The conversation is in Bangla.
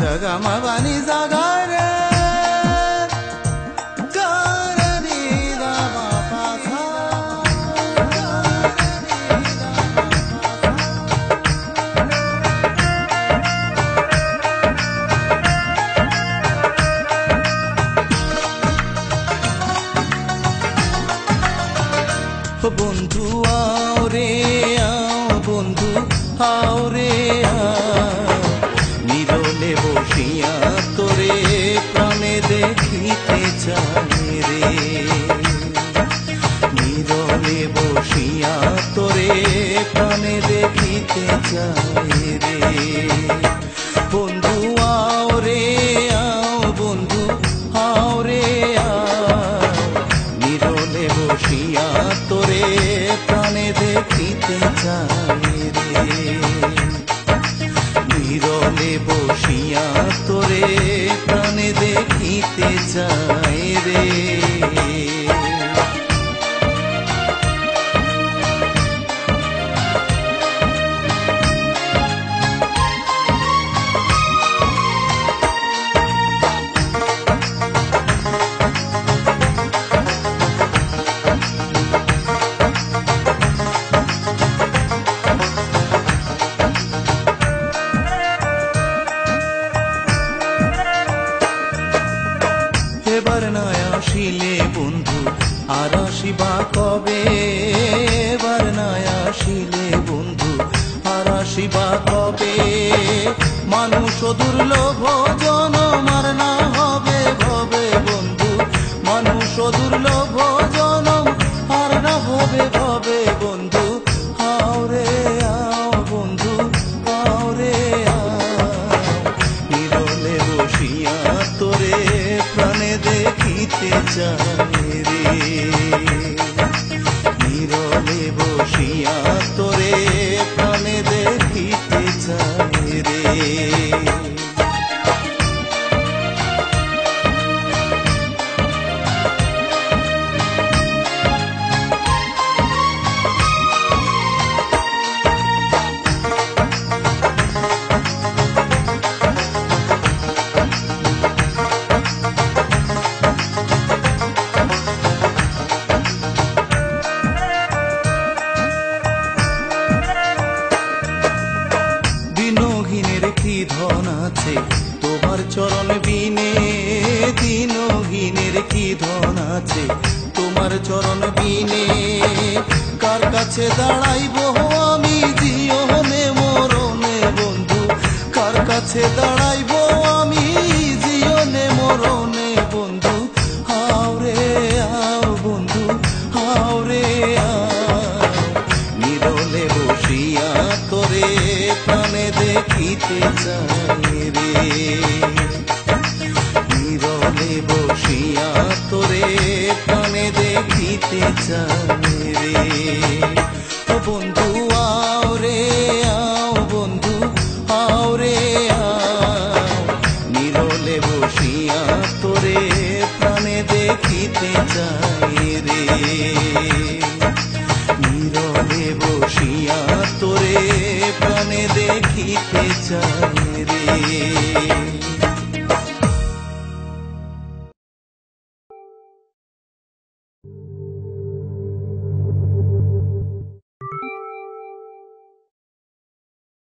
জাগা মা বানি জাগা রে বন্ধু আও রে আও বন্ধু আও রে নিরলে বসিয়া তোরে প্রাণে দেখিতে চাই রে নিরলে বসিয়া তোরে প্রাণে দেখিতে চাই রে বন্ধু আও রে আও বন্ধু আও রে নিরলে বসিয়া তোরে প্রাণে দেখিতে চাই রে নিরলে বসিয়া তোরে প্রাণে দেখিতে চাই রে এবার না আসিলে বন্ধু আর আসিবা কবে এবার না আসিলে বন্ধু আর আসিবা কবে মানুষ দুর্লভ জনম আর না হবে ভবে বন্ধু মানুষ দুর্লভ জনম আর না হবে ভবে বন্ধু আও রে আও বন্ধু আও রে নিরলে বসিয়া তোরে প্রাণে দেখিতে চাই রে নিরলে বসিয়া তোরে প্রাণে দেখিতে চাই রে কি ধন আছে তোমার চরণ বিনে দিনহীনের কি ধন আছে তোমার চরণ বিনে কার কাছে দাঁড়াইব আমি জীবনে মরণে বন্ধু কার কাছে দাঁড়াইব আমি জীবনে মরণে বন্ধু আও রে আও বন্ধু আও রে নিরলে বসিয়া তোরে প্রাণে দেখিতে চাই রে নিরলে বসিয়া তোরে প্রাণে দেখিতে চাই রে ও বন্ধু আও রে আও বন্ধু আও রে নিরলে বসিয়া তোরে প্রাণে দেখিতে চাই রে নিরলে বসিয়া তোরে প্রাণে দেখিতে চাই।